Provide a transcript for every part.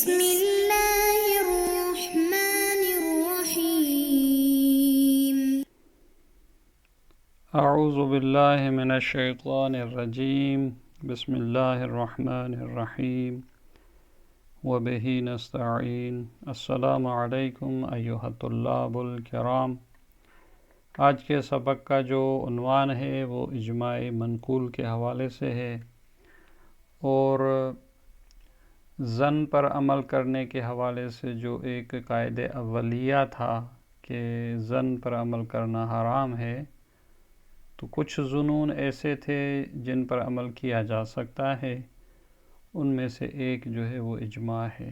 بسم اللہ الرحمن الرحیم۔ اعوذ باللہ من الشیطان الرجیم، بسم اللہ الرحمن الرحیم، وبہ نستعین۔ السلام علیکم ایھا الطلاب الکرام۔ آج کے سبق کا جو عنوان ہے وہ اجماع منقول کے حوالے سے ہے، اور ظن پر عمل کرنے کے حوالے سے جو ایک قاعدہ اولیہ تھا کہ ظن پر عمل کرنا حرام ہے، تو کچھ ظنون ایسے تھے جن پر عمل کیا جا سکتا ہے، ان میں سے ایک جو ہے وہ اجماع ہے۔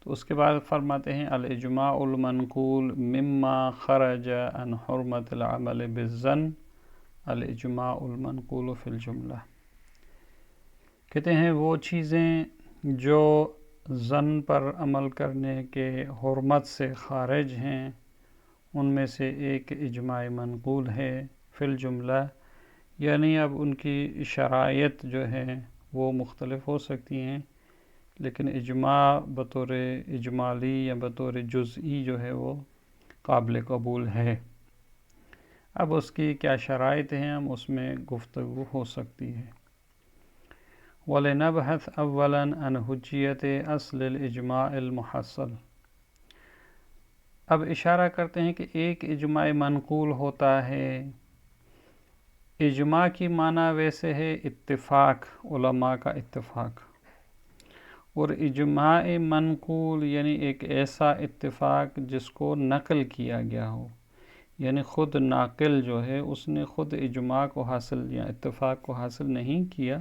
تو اس کے بعد فرماتے ہیں الاجماع المنقول مما خرج عن حرمت العمل بالظن، الاجماع المنقول فی الجملہ۔ کہتے ہیں وہ چیزیں جو ظن پر عمل کرنے کے حرمت سے خارج ہیں، ان میں سے ایک اجماع منقول ہے فی الجملہ، یعنی اب ان کی شرائط جو ہیں وہ مختلف ہو سکتی ہیں، لیکن اجماع بطور اجمالی یا بطور جزئی جو ہے وہ قابل قبول ہے۔ اب اس کی کیا شرائط ہیں، ہم اس میں گفتگو ہو سکتی ہے۔ وَلِنَبْحَثْ أَوَّلًا عَنْ حُجِّيَّةِ أَصْلِ الْإِجْمَاعِ الْمُحَصَّلِ۔ اب اشارہ کرتے ہیں کہ ایک اجماع منقول ہوتا ہے۔ اجماع کی معنی ویسے ہے اتفاق، علماء کا اتفاق، اور اجماع منقول یعنی ایک ایسا اتفاق جس کو نقل کیا گیا ہو، یعنی خود ناقل جو ہے اس نے خود اجماع کو حاصل یا اتفاق کو حاصل نہیں کیا،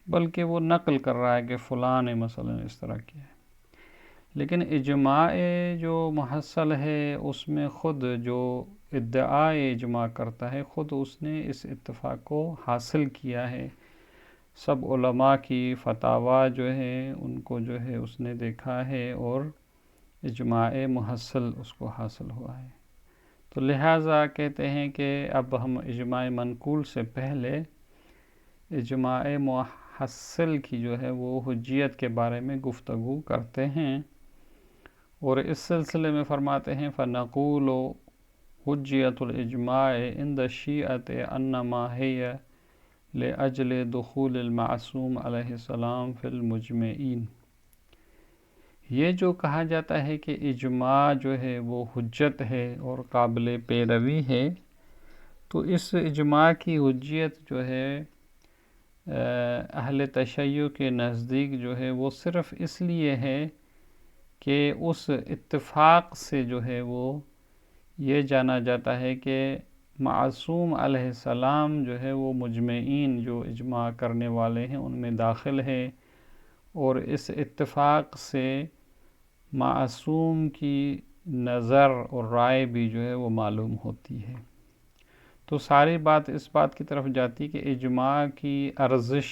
بلکہ وہ نقل کر رہا ہے کہ فلاں نے مثلا اس طرح کیا ہے۔ لیکن اجماع جو محصل ہے اس میں خود جو ادعائے اجماع کرتا ہے، خود اس نے اس اتفاق کو حاصل کیا ہے، سب علماء کی فتاویٰ جو ہیں ان کو جو ہے اس نے دیکھا ہے، اور اجماع محصل اس کو حاصل ہوا ہے۔ تو لہٰذا کہتے ہیں کہ اب ہم اجماع منقول سے پہلے اجماع محصل کی جو ہے وہ حجیت کے بارے میں گفتگو کرتے ہیں، اور اس سلسلے میں فرماتے ہیں فَنَقُولُ حُجِّيَّةُ الْإِجْمَاعِ عِنْدَ الشِّيعَةِ أَنَّمَا هِيَ لِأَجْلِ دُخُولِ الْمَعْصُومِ علیہ السلام فی المجمعین۔ یہ جو کہا جاتا ہے کہ اجماع جو ہے وہ حجت ہے اور قابل پیروی ہے، تو اس اجماع کی حجیت جو ہے اہل تشیع کے نزدیک جو ہے وہ صرف اس لیے ہے کہ اس اتفاق سے جو ہے وہ یہ جانا جاتا ہے کہ معصوم علیہ السلام جو ہے وہ مجمعین جو اجماع کرنے والے ہیں ان میں داخل ہے، اور اس اتفاق سے معصوم کی نظر اور رائے بھی جو ہے وہ معلوم ہوتی ہے۔ تو ساری بات اس بات کی طرف جاتی کہ اجماع کی ارزش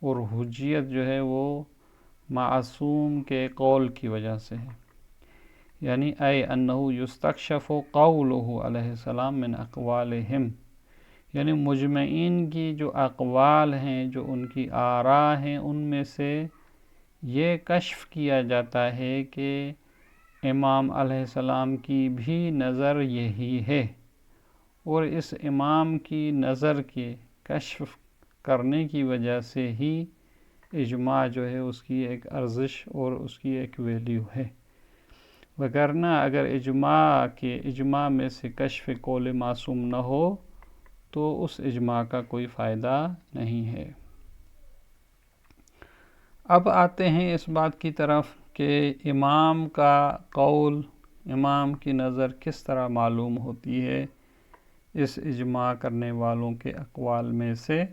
اور حجیت جو ہے وہ معصوم کے قول کی وجہ سے ہے، یعنی اے انہ یستکشف قولہ علیہ السلام من اقوالہم، یعنی مجمعین کی جو اقوال ہیں، جو ان کی آراء ہیں، ان میں سے یہ کشف کیا جاتا ہے کہ امام علیہ السلام کی بھی نظر یہی ہے، اور اس امام کی نظر کے کشف کرنے کی وجہ سے ہی اجماع جو ہے اس کی ایک ارزش اور اس کی ایک ویلیو ہے۔ وگرنہ اگر اجماع میں سے کشف قول معصوم نہ ہو تو اس اجماع کا کوئی فائدہ نہیں ہے۔ اب آتے ہیں اس بات کی طرف کہ امام کا قول، امام کی نظر کس طرح معلوم ہوتی ہے اس اجماع کرنے والوں کے اقوال میں سے۔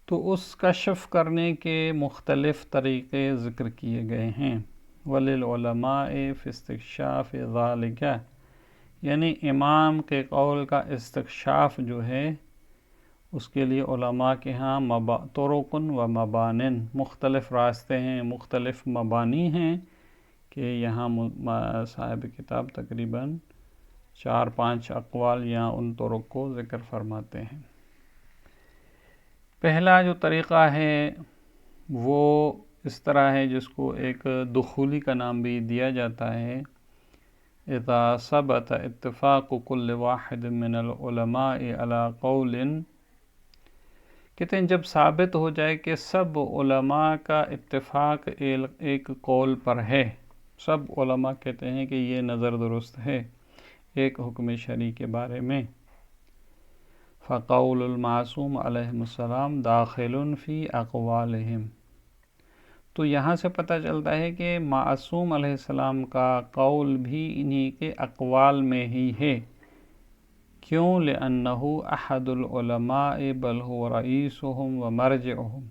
تو اس کشف کرنے کے مختلف طریقے ذکر کیے گئے ہیں۔ وَلِلْعُلَمَاءِ فِي اسْتِكْشَافِ ذَلِكَ، یعنی امام کے قول کا استکشاف جو ہے اس کے لیے علماء کے ہاں طرق و مبانٍ، مختلف راستے ہیں، مختلف مبانی ہیں، کہ یہاں صاحب کتاب تقریباً 4-5 اقوال یا ان طرق کو ذکر فرماتے ہیں۔ پہلا جو طریقہ ہے وہ اس طرح ہے جس کو ایک دخولی کا نام بھی دیا جاتا ہے. اذا ثبت اتفاق کل واحد من العلماء علی قول، کہتے ہیں جب ثابت ہو جائے کہ سب علماء کا اتفاق ایک قول پر ہے، سب علماء کہتے ہیں کہ یہ نظر درست ہے ایک حکم شرعی کے بارے میں، فقول المعصوم علیہ السلام داخل فی اقوالہم، تو یہاں سے پتہ چلتا ہے کہ معصوم علیہ السلام کا قول بھی انہی کے اقوال میں ہی ہے. کیوں؟ لأنہ احد العلماء بل هو رئیسہم و مرجعہم،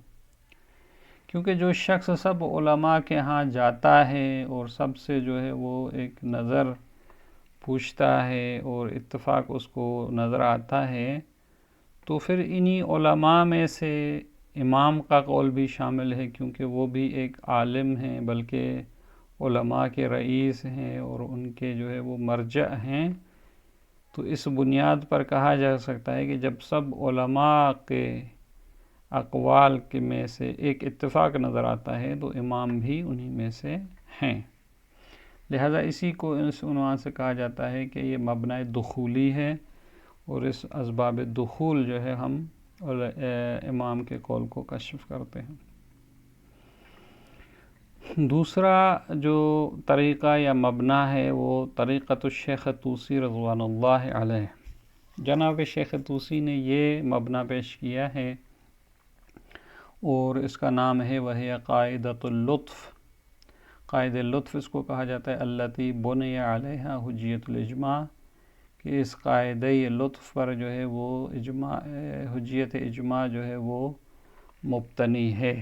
کیونکہ جو شخص سب علماء کے ہاں جاتا ہے اور سب سے جو ہے وہ ایک نظر پوچھتا ہے اور اتفاق اس کو نظر آتا ہے، تو پھر انہی علماء میں سے امام کا قول بھی شامل ہے، کیونکہ وہ بھی ایک عالم ہیں بلکہ علماء کے رئیس ہیں اور ان کے جو ہے وہ مرجع ہیں. تو اس بنیاد پر کہا جا سکتا ہے کہ جب سب علماء کے اقوال کے میں سے ایک اتفاق نظر آتا ہے تو امام بھی انہی میں سے ہیں. لہذا اسی کو اس عنوان سے کہا جاتا ہے کہ یہ مبنی دخولی ہے، اور اس اسباب دخول جو ہے ہم امام کے قول کو کشف کرتے ہیں. دوسرا جو طریقہ یا مبنی ہے وہ طریقۃ الشیخ طوسی رضوان اللہ علیہ. جناب شیخ طوسی نے یہ مبنی پیش کیا ہے اور اس کا نام ہے وہی قاعدۃ اللطف. قاعد لطف اس کو کہا جاتا ہے، التی بنی علیہ حجیت الاجماع، کہ اس قاعدہ لطف پر جو ہے وہ حجیت اجماع جو ہے وہ مبتنی ہے.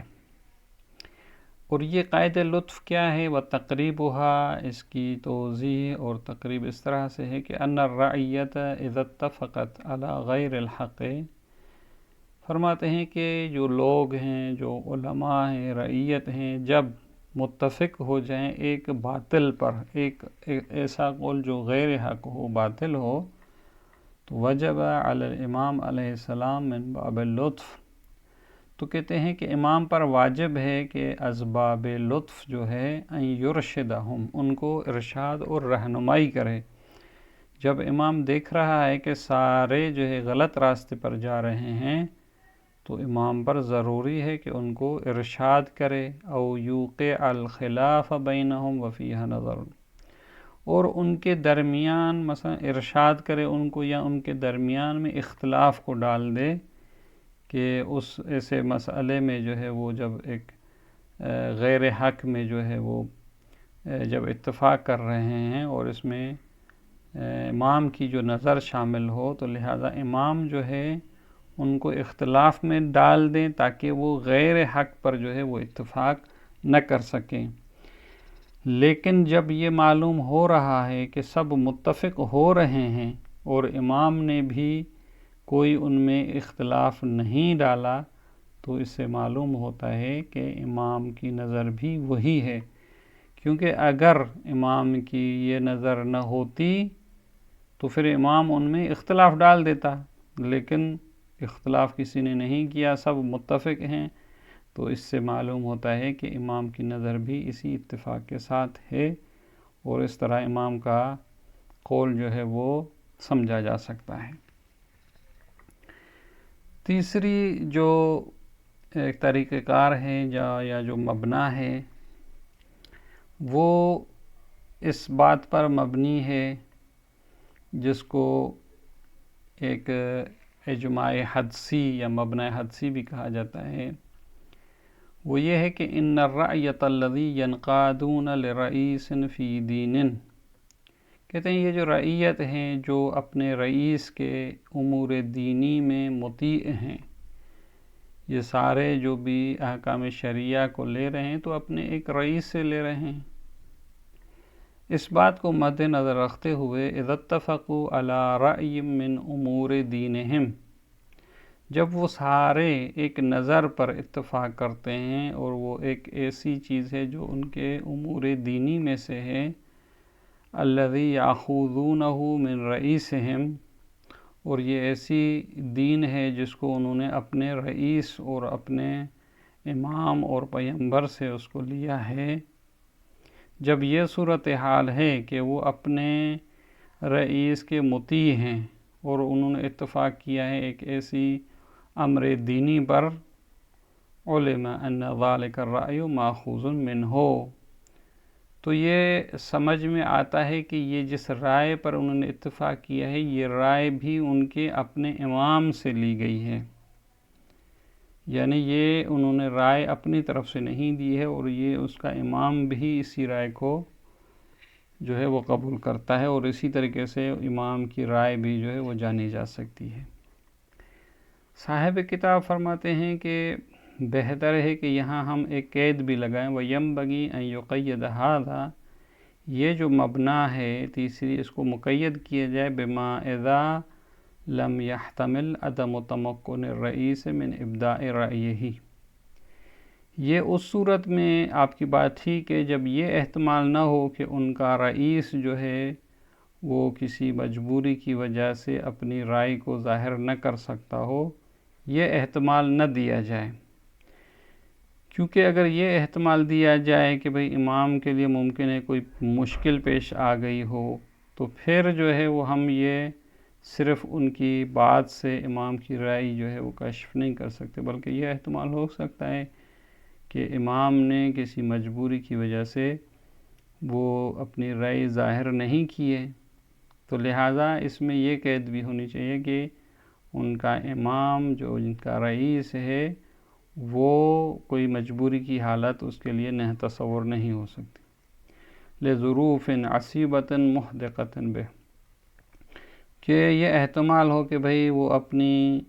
اور یہ قاعدہ لطف کیا ہے؟ وتقریبها، اس کی توضیح اور تقریب اس طرح سے ہے کہ ان الرعیت اذا اتفقت علی غیر الحق، فرماتے ہیں کہ جو لوگ ہیں، جو علماء ہیں، رعیت ہیں، جب متفق ہو جائیں ایک باطل پر، ایک ایسا قول جو غیر حق ہو، باطل ہو، تو وجب علی الامام علیہ السلام من باب اللطف، تو کہتے ہیں کہ امام پر واجب ہے کہ اسباب لطف جو ہے ان یرشدہم، ان کو ارشاد اور رہنمائی کرے. جب امام دیکھ رہا ہے کہ سارے جو ہے غلط راستے پر جا رہے ہیں تو امام پر ضروری ہے کہ ان کو ارشاد کرے، او یوقع الخلاف بینہم وفیہ نظر، اور ان کے درمیان مثلا ارشاد کرے ان کو، یا ان کے درمیان میں اختلاف کو ڈال دے کہ اس ایسے مسئلے میں جو ہے وہ جب ایک غیر حق میں جو ہے وہ جب اتفاق کر رہے ہیں اور اس میں امام کی جو نظر شامل ہو، تو لہذا امام جو ہے ان کو اختلاف میں ڈال دیں تاکہ وہ غیر حق پر جو ہے وہ اتفاق نہ کر سکیں. لیکن جب یہ معلوم ہو رہا ہے کہ سب متفق ہو رہے ہیں اور امام نے بھی کوئی ان میں اختلاف نہیں ڈالا، تو اس سے معلوم ہوتا ہے کہ امام کی نظر بھی وہی ہے. کیونکہ اگر امام کی یہ نظر نہ ہوتی تو پھر امام ان میں اختلاف ڈال دیتا، لیکن اختلاف کسی نے نہیں کیا، سب متفق ہیں، تو اس سے معلوم ہوتا ہے کہ امام کی نظر بھی اسی اتفاق کے ساتھ ہے، اور اس طرح امام کا قول جو ہے وہ سمجھا جا سکتا ہے. تیسری جو ایک طریقہ کار ہے یا جو مبنی ہے وہ اس بات پر مبنی ہے جس کو ایک اجماع حدسی یا مبنی حدسی بھی کہا جاتا ہے. وہ یہ ہے کہ ان الرعیۃ الذی ینقادون لرئیس فی دین، کہتے ہیں یہ جو رعیت ہیں جو اپنے رئیس کے امور دینی میں مطیع ہیں، یہ سارے جو بھی احکام شرعیہ کو لے رہے ہیں تو اپنے ایک رئیس سے لے رہے ہیں. اس بات کو مد نظر رکھتے ہوئے اذا اتفقوا علی رأی من امور دینہم، جب وہ سارے ایک نظر پر اتفاق کرتے ہیں اور وہ ایک ایسی چیز ہے جو ان کے امور دینی میں سے ہے، الذی یاخذونہ من رئیسہم، اور یہ ایسی دین ہے جس کو انہوں نے اپنے رئیس اور اپنے امام اور پیغمبر سے اس کو لیا ہے، جب یہ صورتحال ہے کہ وہ اپنے رئیس کے مطیع ہیں اور انہوں نے اتفاق کیا ہے ایک ایسی امر دینی پر، علم ان ذلک الرأی ماخوذ منہ، تو یہ سمجھ میں آتا ہے کہ یہ جس رائے پر انہوں نے اتفاق کیا ہے یہ رائے بھی ان کے اپنے امام سے لی گئی ہے، یعنی یہ انہوں نے رائے اپنی طرف سے نہیں دی ہے، اور یہ اس کا امام بھی اسی رائے کو جو ہے وہ قبول کرتا ہے، اور اسی طریقے سے امام کی رائے بھی جو ہے وہ جانی جا سکتی ہے۔ صاحب کتاب فرماتے ہیں کہ بہتر ہے کہ یہاں ہم ایک قید بھی لگائیں، وَيَنبَغِي أَن يُقَيَّدَ هَذَا، یہ جو مبنا ہے تیسری، اس کو مقید کیا جائے بما اذا لم يحتمل عدم تمکن الرئیس من ابداء رأیہ، یہ اس صورت میں آپ کی بات تھی کہ جب یہ احتمال نہ ہو کہ ان کا رئیس جو ہے وہ کسی مجبوری کی وجہ سے اپنی رائے کو ظاہر نہ کر سکتا ہو، یہ احتمال نہ دیا جائے، کیونکہ اگر یہ احتمال دیا جائے کہ بھئی امام کے لیے ممکن ہے کوئی مشکل پیش آ گئی ہو، تو پھر جو ہے وہ ہم یہ صرف ان کی بات سے امام کی رائے جو ہے وہ کشف نہیں کر سکتے، بلکہ یہ احتمال ہو سکتا ہے کہ امام نے کسی مجبوری کی وجہ سے وہ اپنی رائے ظاہر نہیں کیے، تو لہٰذا اس میں یہ قید بھی ہونی چاہیے کہ ان کا امام جو ان کا رئیس ہے وہ کوئی مجبوری کی حالت اس کے لیے تصور نہیں ہو سکتی، لظروف عصیبۃ محدقۃ بہ، کہ یہ احتمال ہو کہ بھئی وہ اپنی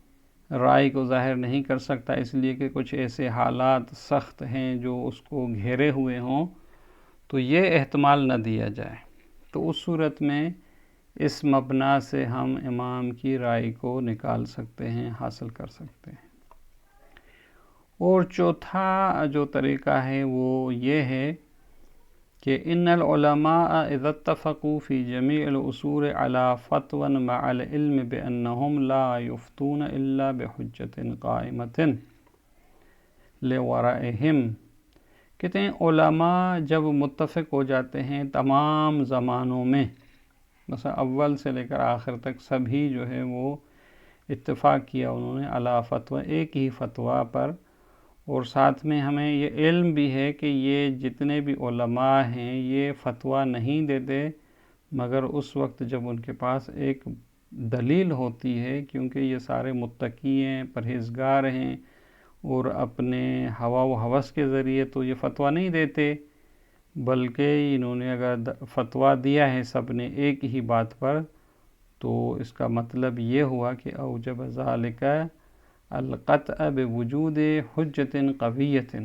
رائے کو ظاہر نہیں کر سکتا اس لیے کہ کچھ ایسے حالات سخت ہیں جو اس کو گھیرے ہوئے ہوں، تو یہ احتمال نہ دیا جائے، تو اس صورت میں اس مبنا سے ہم امام کی رائے کو نکال سکتے ہیں، حاصل کر سکتے ہیں۔ اور چوتھا جو طریقہ ہے وہ یہ ہے کہ ان العلماء اذا اتفقوا فی جمیع الاصول علی فتوی مع العلم بانہم لا یفتون الا بحجۃ قائمۃ لورائہم، کہتے ہیں علماء جب متفق ہو جاتے ہیں تمام زمانوں میں، مثلا اول سے لے کر آخر تک سبھی جو ہے وہ اتفاق کیا انہوں نے علی فتوی، ایک ہی فتویٰ پر، اور ساتھ میں ہمیں یہ علم بھی ہے کہ یہ جتنے بھی علماء ہیں یہ فتویٰ نہیں دیتے مگر اس وقت جب ان کے پاس ایک دلیل ہوتی ہے، کیونکہ یہ سارے متقی ہیں، پرہیزگار ہیں، اور اپنے ہوا و ہوس کے ذریعے تو یہ فتویٰ نہیں دیتے، بلکہ انہوں نے اگر فتویٰ دیا ہے سب نے ایک ہی بات پر، تو اس کا مطلب یہ ہوا کہ اوجب ذالک القطع بوجود حجت قویۃ،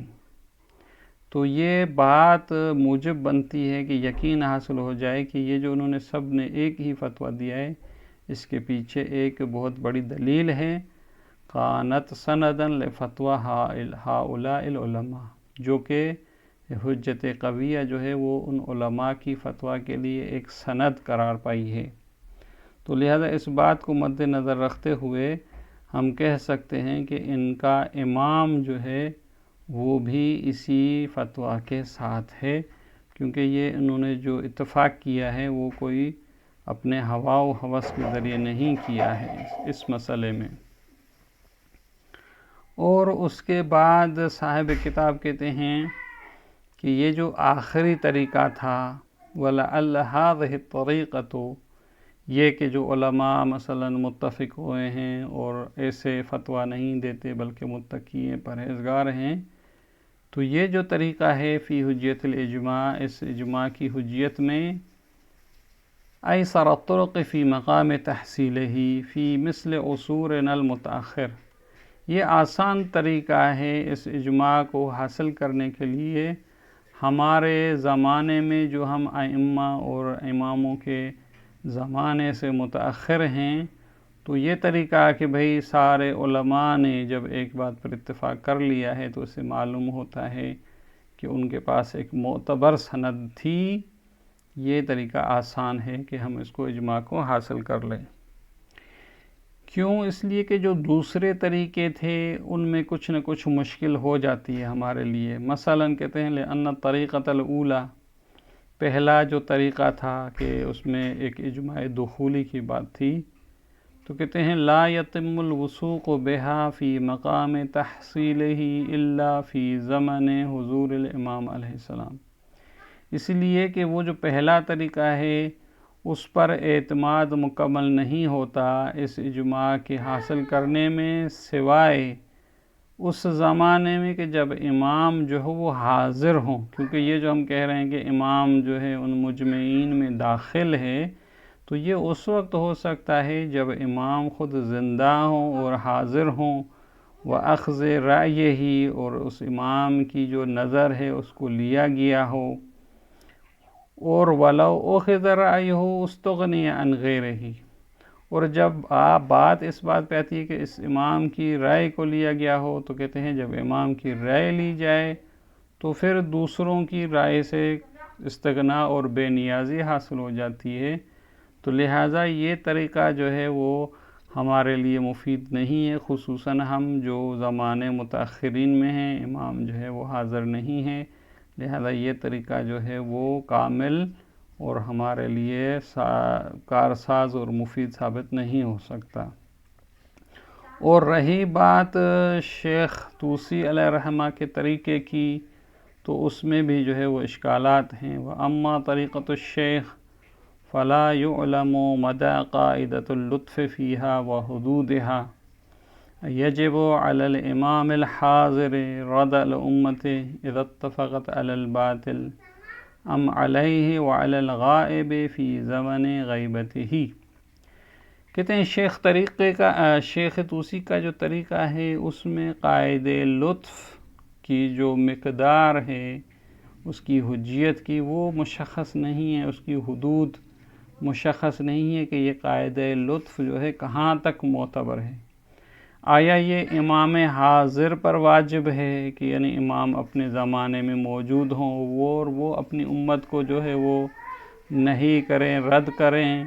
تو یہ بات موجب بنتی ہے کہ یقین حاصل ہو جائے کہ یہ جو انہوں نے سب نے ایک ہی فتویٰ دیا ہے اس کے پیچھے ایک بہت بڑی دلیل ہے، کانت سندا لفتوی ہؤلاء العلماء، جو کہ حجت قویہ جو ہے وہ ان علماء کی فتویٰ کے لیے ایک سند قرار پائی ہے، تو لہذا اس بات کو مد نظر رکھتے ہوئے ہم کہہ سکتے ہیں کہ ان کا امام جو ہے وہ بھی اسی فتویٰ کے ساتھ ہے، کیونکہ یہ انہوں نے جو اتفاق کیا ہے وہ کوئی اپنے ہوا و ہوس کے ذریعے نہیں کیا ہے اس مسئلے میں۔ اور اس کے بعد صاحب کتاب کہتے ہیں کہ یہ جو آخری طریقہ تھا وَلَعَلَّ هَذِهِ الطَّرِيقَةُ، یہ کہ جو علماء مثلا متفق ہوئے ہیں اور ایسے فتویٰ نہیں دیتے بلکہ متقی ہیں، پرہیزگار ہیں، تو یہ جو طریقہ ہے فی حجیت الاجماع، اس اجماع کی حجیت میں، ایسر الطرق فی مقام تحصیلہ فی مثل عصورنا المتاخر، یہ آسان طریقہ ہے اس اجماع کو حاصل کرنے کے لیے ہمارے زمانے میں جو ہم ائمہ اور اماموں کے زمانے سے متاخر ہیں، تو یہ طریقہ کہ بھئی سارے علماء نے جب ایک بات پر اتفاق کر لیا ہے تو اس سے معلوم ہوتا ہے کہ ان کے پاس ایک معتبر سند تھی، یہ طریقہ آسان ہے کہ ہم اس کو اجماع کو حاصل کر لیں، کیوں؟ اس لیے کہ جو دوسرے طریقے تھے ان میں کچھ نہ کچھ مشکل ہو جاتی ہے ہمارے لیے. مثلاً کہتے ہیں لأن الطریقۃ الاولیٰ، پہلا جو طریقہ تھا کہ اس میں ایک اجماع دخولی کی بات تھی، تو کہتے ہیں لا یتم الوثوق بہا فی مقام تحصیلہ الا فی زمن حضور الامام علیہ السلام. اس لیے کہ وہ جو پہلا طریقہ ہے اس پر اعتماد مکمل نہیں ہوتا اس اجماع کے حاصل کرنے میں، سوائے اس زمانے میں کہ جب امام جو ہے وہ حاضر ہوں. کیونکہ یہ جو ہم کہہ رہے ہیں کہ امام جو ہے ان مجمعین میں داخل ہے، تو یہ اس وقت ہو سکتا ہے جب امام خود زندہ ہوں اور حاضر ہوں، وَأَخْذِ رَأْيِهِ، اور اس امام کی جو نظر ہے اس کو لیا گیا ہو. اور وَلَوْ أُخِذَ رَأْيُهُ اسْتُغْنِيَ عَنْ غَيْرِهِ، اور جب بات اس بات پہ آتی ہے کہ اس امام کی رائے کو لیا گیا ہو، تو کہتے ہیں جب امام کی رائے لی جائے تو پھر دوسروں کی رائے سے استغنا اور بے نیازی حاصل ہو جاتی ہے. تو لہٰذا یہ طریقہ جو ہے وہ ہمارے لیے مفید نہیں ہے، خصوصاً ہم جو زمانے متاخرین میں ہیں، امام جو ہے وہ حاضر نہیں ہے. لہذا یہ طریقہ جو ہے وہ کامل اور ہمارے لیے کارساز اور مفید ثابت نہیں ہو سکتا. اور رہی بات شیخ طوسی علیہ رحمہ کے طریقے کی، تو اس میں بھی جو ہے وہ اشکالات ہیں. وَأَمَّا طَرِيقَةُ الشَّيْخِ فَلَا يُعْلَمُ مَدَى قَاعِدَةُ اللُّطْفِ فِيهَا وَحُدُودِهَا. يَجِبُ عَلَى الْإِمَامِ الْحَاضِرِ رَدْعُ الْأُمَّةِ إِذَا اتَّفَقَتْ عَلَى الْبَاطِلِ ام علیہ وعلی الغائب فی زمن غیبتہ. کہتے ہیں شیخ طوسی کا جو طریقہ ہے اس میں قائد لطف کی جو مقدار ہے، اس کی حجیت کی، وہ مشخص نہیں ہے، اس کی حدود مشخص نہیں ہے کہ یہ قائد لطف جو ہے کہاں تک معتبر ہے. آیا یہ امام حاضر پر واجب ہے کہ یعنی امام اپنے زمانے میں موجود ہوں وہ اپنی امت کو جو ہے وہ نہیں کریں، رد کریں،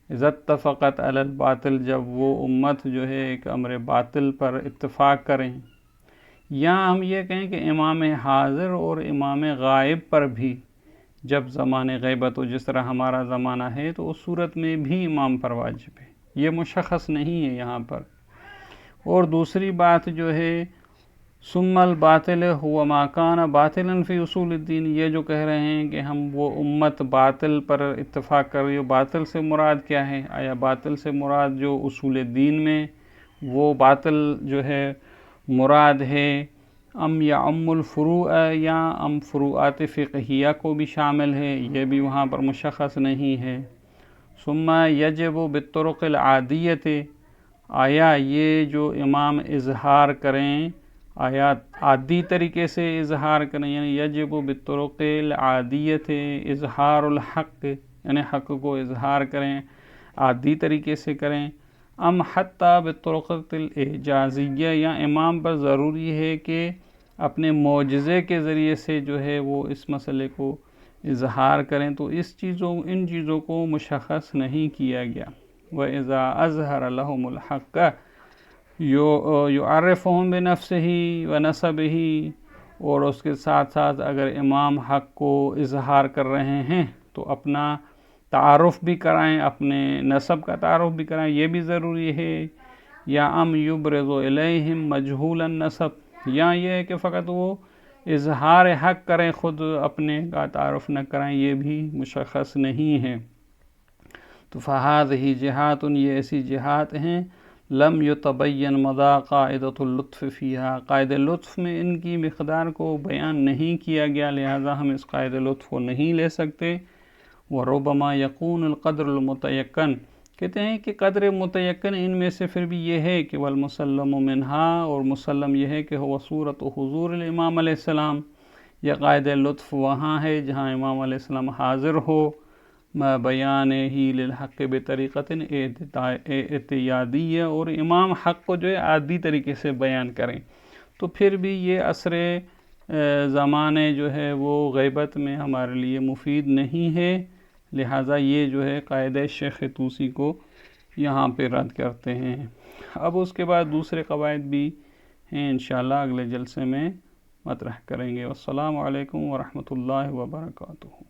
اذا اتفقت علی الباطل، جب وہ امت جو ہے ایک امر باطل پر اتفاق کریں. یا ہم یہ کہیں کہ امام حاضر اور امام غائب پر بھی جب زمانے غیبت ہو، جس طرح ہمارا زمانہ ہے، تو اس صورت میں بھی امام پر واجب ہے. یہ مشخص نہیں ہے یہاں پر. اور دوسری بات جو ہے ثم الباطل هو ما كان باطلا فی اصول الدین، یہ جو کہہ رہے ہیں کہ ہم وہ امت باطل پر اتفاق کر رہی ہو، باطل سے مراد کیا ہے؟ آیا باطل سے مراد جو اصول الدین میں وہ باطل جو ہے مراد ہے، ام یعم الفروع، یا ام فروعات فقہیہ کو بھی شامل ہے؟ یہ بھی وہاں پر مشخص نہیں ہے. ثم یجب بالطرق العادیۃ، آیا یہ جو امام اظہار کریں آیا عادی طریقے سے اظہار کریں، یعنی یجب بالطرق العادیۃ اظہار الحق، یعنی حق کو اظہار کریں عادی طریقے سے کریں، ام حتی بالطرق الاعجازیہ، یا امام پر ضروری ہے کہ اپنے معجزے کے ذریعے سے جو ہے وہ اس مسئلے کو اظہار کریں. تو ان چیزوں کو مشخص نہیں کیا گیا. وَإِذَا أَظْهَرَ لَهُمُ الْحَقَّ يُعَرِّفُهُمْ بِنَفْسِهِ وَنَسَبِهِ، اور اس کے ساتھ ساتھ اگر امام حق کو اظہار کر رہے ہیں تو اپنا تعارف بھی کرائیں، اپنے نسب کا تعارف بھی کرائیں، یہ بھی ضروری ہے. یا ام یبرز الیہم مجہول النسب، یا یہ ہے کہ فقط وہ اظہار حق کریں، خود اپنے کا تعارف نہ کرائیں، یہ بھی مشخص نہیں ہے. تو فہذہ جہات، یہ ایسی جہات ہیں لم یتبین مدى قاعدۃ اللطف فیہا، قائد لطف میں ان کی مقدار کو بیان نہیں کیا گیا، لہذا ہم اس قائد لطف کو نہیں لے سکتے. وربما یکون القدر المتیقن، کہتے ہیں کہ قدر متیقن ان میں سے پھر بھی یہ ہے کہ والمسلم منہا، اور مسلم یہ ہے کہ ہو صورت حضور الامام علیہ السلام، یہ قائد لطف وہاں ہے جہاں امام علیہ السلام حاضر ہو، ما بیان ہی للحق بطریقۃ اعتیادیہ، اور امام حق کو جو ہے عادی طریقے سے بیان کریں. تو پھر بھی یہ عصر زمانے جو ہے وہ غیبت میں ہمارے لیے مفید نہیں ہے، لہٰذا یہ جو ہے قاعدہ شیخ طوسی کو یہاں پہ رد کرتے ہیں. اب اس کے بعد دوسرے قواعد بھی ہیں انشاءاللہ اگلے جلسے میں مطرح کریں گے۔ والسلام علیکم ورحمۃ اللہ وبرکاتہ۔